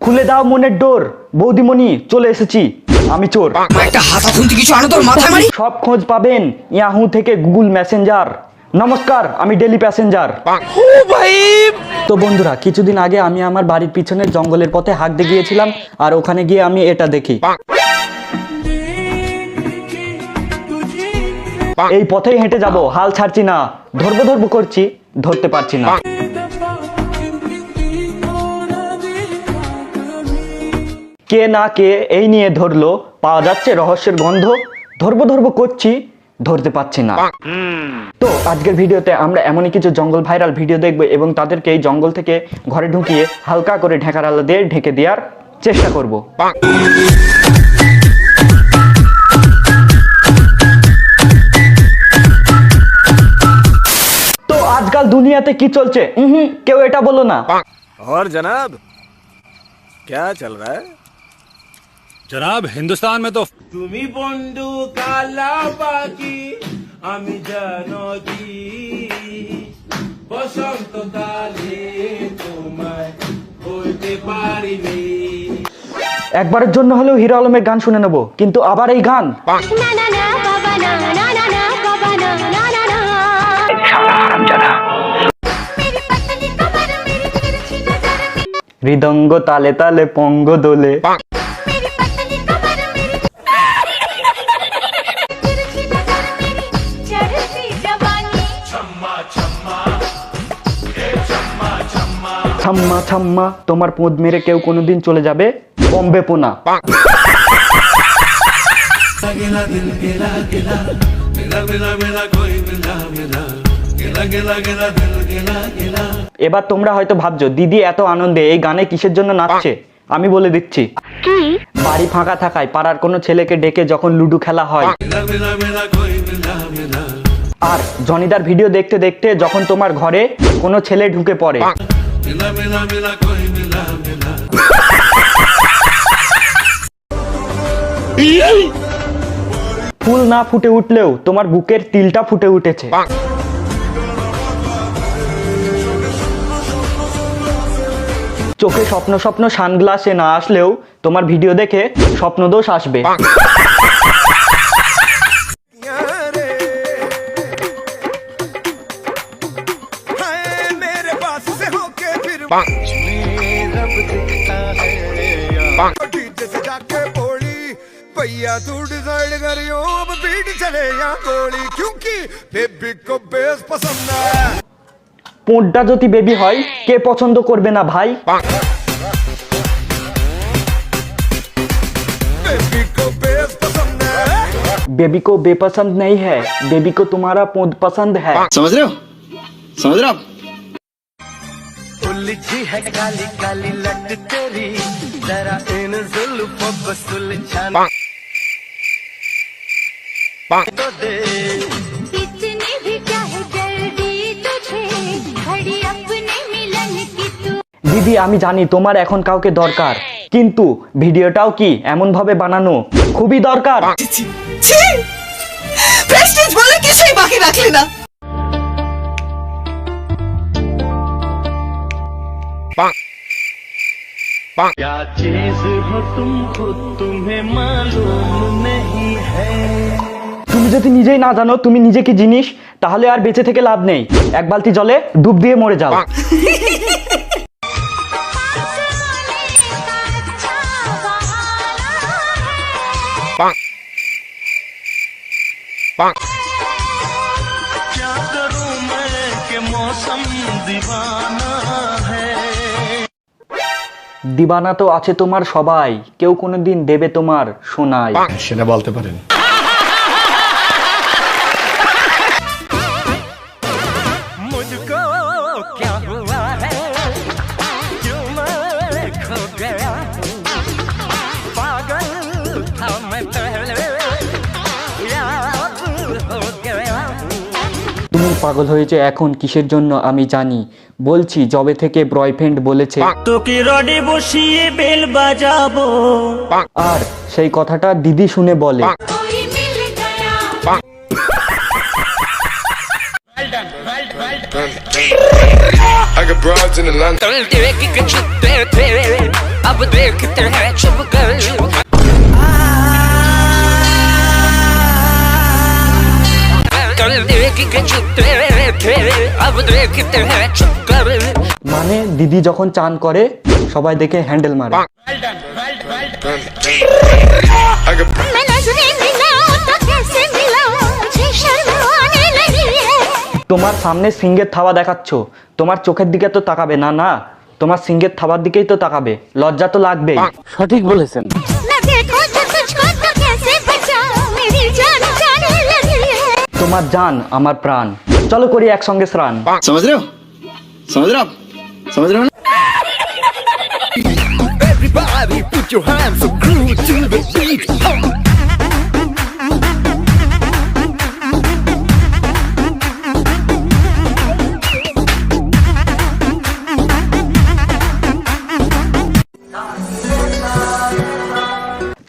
খুলে দাও মনের ডোর, বৌদিমণি চলে এসেছি, আমি চোর। একটা হাতা খুন্তি কিছু আনো তোর মাথায় মারি। সব খোঁজ পাবেন ইয়াহু থেকে গুগল মেসেঞ্জার। নমস্কার, আমি ডেলি প্যাসেঞ্জার। ও ভাই, তো বন্ধুরা, কিছুদিন আগে আমি আমার বাড়ির পিছনের জঙ্গলের পথে হাঁটতে গিয়েছিলাম, আর ওখানে গিয়ে আমি এটা দেখি। এই পথেই হেঁটে যাব, হাল ছাড়ছি না, ধরবো করছি, ধরতে পারছি না। কে না কে এই নিয়ে ধরলো, পাওয়া যাচ্ছে রহস্যের গন্ধ, ধরবো করছি, ধরতে পারছি না। তো আজকের ভিডিওতে আমরা এমনই কিছু জঙ্গল ভাইরাল ভিডিও দেখব এবং তাদেরকে এই জঙ্গল থেকে ঘরে ঢুকিয়ে হালকা করে ঢাকার আলো দিয়ে ঢেকে দেওয়ার চেষ্টা করব। তো আজকাল দুনিয়াতে কি চলছে কেউ এটা বলো না। और जनाब क्या चल रहा है? जनाब हिंदुस्तान में तो তুমি বন্ধু কালা পাখি আমি জানি বসন্ত কালে তোমায় বলতে পারিনি। একবারের জন্য হলেও হিরো আলমের গান শুনে নেব, কিন্তু আবার এই গান। না না না বাবা না না না না বাবা না না না না मेरी पतली कमर मेरी तिरछी नजर হৃদঙ্গ তালে তালে পঙ্গ দোলে। मेरी पतली कमर मेरी तिरछी नजर मेरी चढ़ती जवानी ছাম্মা ছাম্মা তোমার পোঁদ মেরে কেউ কোনোদিন চলে যাবে বম্বে পোনা। गिला दिल गिला गिला मिला मिला मिला कोई मिला मिला गिला गिला गिला दिल गिला गिला। এবার তোমরা হয়তো ভাবছো দিদি এত আনন্দে এই গানে কিসের জন্য নাচছে। আমি বলে দিচ্ছি, বাড়ি ফাঁকা থাকায় পাড়ার কোনো ছেলেকে ডেকে যখন লুডো খেলা হয়, मिला मिला मिला कोई मिला मिला আর জনিদার ভিডিও দেখতে দেখতে যখন তোমার ঘরে কোনো ছেলে ঢুকে পড়ে, मिला मिला मिला कोई मिला मिला। ফুল না ফুটে উঠলেও তোমার বুকের তিলটা ফুটে উঠেছে। চোখে স্বপ্ন স্বপ্ন সানগ্লাসে না আসলেও তোমার ভিডিও দেখে স্বপ্নদোষ আসবে। मेरे पास से होके फिर रब दिखता है डीजे से जाके बोली भैया तू डिसाइड करियो अब बीट चले या गोली क्योंकि बेबी को बेस पसंद है। পোঁটটা যদি বেবি হয় কে পছন্দ করবে না ভাই। बेबी को बेस पसंद है। बेबी को बेपसंद नहीं है, बेबी को तुम्हारा पोंद पसंद है। समझ रहे हो आप? उलझी है काली काली लट तेरी जरा इन जुल्फों को सुलझाने तो दे। इतनी भी क्या है जल्दी तुझे घड़ी अपने मिलन की तू দিদি আমি জানি তোমার এখন কাউকে দরকার, কিন্তু ভিডিওটাও কি এমন ভাবে বানানো খুবই দরকার। প্রেস্টিজ বলে কিছুই বাকি রাখলি না। क्या चीज हो तुम खुद तुम्हें मालूम नहीं है। তুমি যদি নিজেই না জানো তুমি নিজে কি জিনিস, তাহলে আর বেঁচে থেকে লাভ নেই, এক বালতি জলে ডুব দিয়ে মরে যাও। क्या करूं मैं कि मौसम दीवाना है। দিবানা তো আছে তোমার সবাই, কেউ কোনোদিন দেবে তোমার সোনায়। সেটা বলতে পারেন। मुझको क्या हुआ है क्यों मैं खो गया पागल था मैं पहले याद हो गया। তুমি পাগল হয়েছে এখন কিসের জন্য আমি জানি, বলছি যবে থেকে বয়ফ্রেন্ড বলেছে তোকে রডে বসিয়ে বেল বাজাবো। আর সেই কথাটা দিদি শুনে বলে कोई मिल गया I got broads in Atlanta. अब देखते हैं चुप कर कल देखेंगे छुपते थे अब देखते हैं चुप कर মানে দিদি যখন চান করে সবাই দেখে হ্যান্ডেল মারে। I got मैं नजरें मिलाऊं तो कैसे मिलाऊं मुझे शर्म आने लगी है তোমার सामने সিংহের থাবা দেখাচ্ছ, তোমার চোখের দিকে তো তাকাবে না, না তোমার সিংহের থাবার দিকেই তো তাকাবে, লজ্জা তো লাগবেই। मैं देखूं तो तुझको तो कैसे बचाऊं मेरी जान जाने लगी है তোমার জাन আমার প্রাণ, চলো করি একসঙ্গে স্নান। समझ रहे हो समझ रहे हो आप समझ रहे हो ना everybody put your hands so groove to the beat.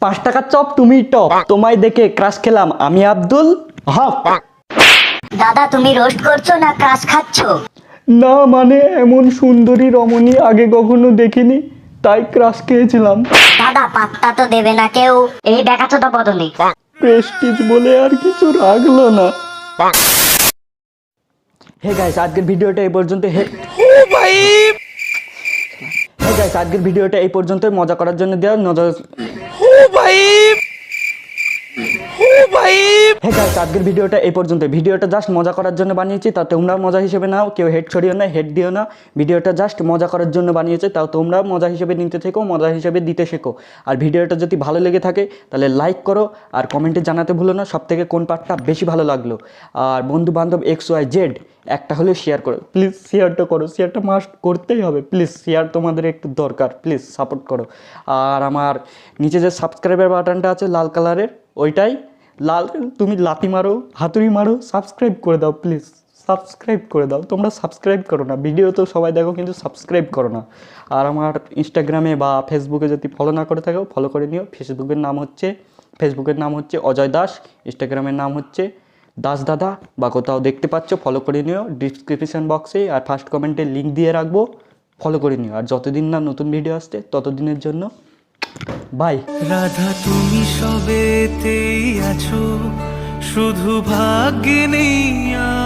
পাঁচ টাকার চপ তুমি টপ, তোমায় দেখে ক্রাশ খেলাম আমি আব্দুল হক। দাদা তুমি রোস্ট করছো না ক্রাশ খাচ্ছো? না মানে এমন সুন্দরী রমণী আগে কখনো দেখিনি, তাই ক্রাশ খেয়েছিলাম। দাদা পাত্তা তো দেবে না কেউ, এই দেখাচ্ছো তো বদলে। প্রেস্টিজ বলে আর কিছু রাখলো না। হে গাইস আজকের ভিডিওটা এই পর্যন্ত। আজকের ভিডিওটা এই পর্যন্ত, মজা করার জন্য দেওয়া নজর। আজকের ভিডিওটা এই পর্যন্ত, ভিডিওটা জাস্ট মজা করার জন্য বানিয়েছি, তা তোমরা মজা হিসেবে নাও, কেউ হেড ছড়িও না, হেড দিও না। ভিডিওটা জাস্ট মজা করার জন্য বানিয়েছে, তাও তোমরা মজা হিসেবে নিতে থেকো, মজা হিসেবে দিতে শেখো। আর ভিডিওটা যদি ভালো লেগে থাকে তাহলে লাইক করো, আর কমেন্টে জানাতে ভুলো না সব থেকে কোন পার্টটা বেশি ভালো লাগলো। আর বন্ধু বান্ধব XYZ একটা হলে শেয়ার করো, প্লিজ শেয়ারটা করো, শেয়ারটা মাস্ট করতেই হবে, প্লিজ শেয়ার তোমাদের একটু দরকার, প্লিজ সাপোর্ট করো। আর আমার নিচে যে সাবস্ক্রাইবার বাটনটা আছে লাল কালারের, ওইটাই লাল, তুমি লাথি মারো হাতুড়ি মারো, সাবস্ক্রাইব করে দাও প্লিজ, সাবস্ক্রাইব করে দাও। তোমরা সাবস্ক্রাইব করো না, ভিডিও তো সবাই দেখো কিন্তু সাবস্ক্রাইব করো না। আর আমার ইনস্টাগ্রামে বা ফেসবুকে যদি ফলো না করে থাকো ফলো করে নিও। ফেসবুকের নাম হচ্ছে অজয় দাস, ইনস্টাগ্রামের নাম হচ্ছে দাস দাদা, বা কোথাও দেখতে পাচ্ছ ফলো করে নিও ডিসক্রিপশন বক্সে, আর ফার্স্ট কমেন্টে লিঙ্ক দিয়ে রাখবো, ফলো করে নিও। আর যতদিন না নতুন ভিডিও আসছে ততদিনের জন্য বাই। রাধা তুমি সবেতেই আছো, শুধু ভাগ্যে নেই আর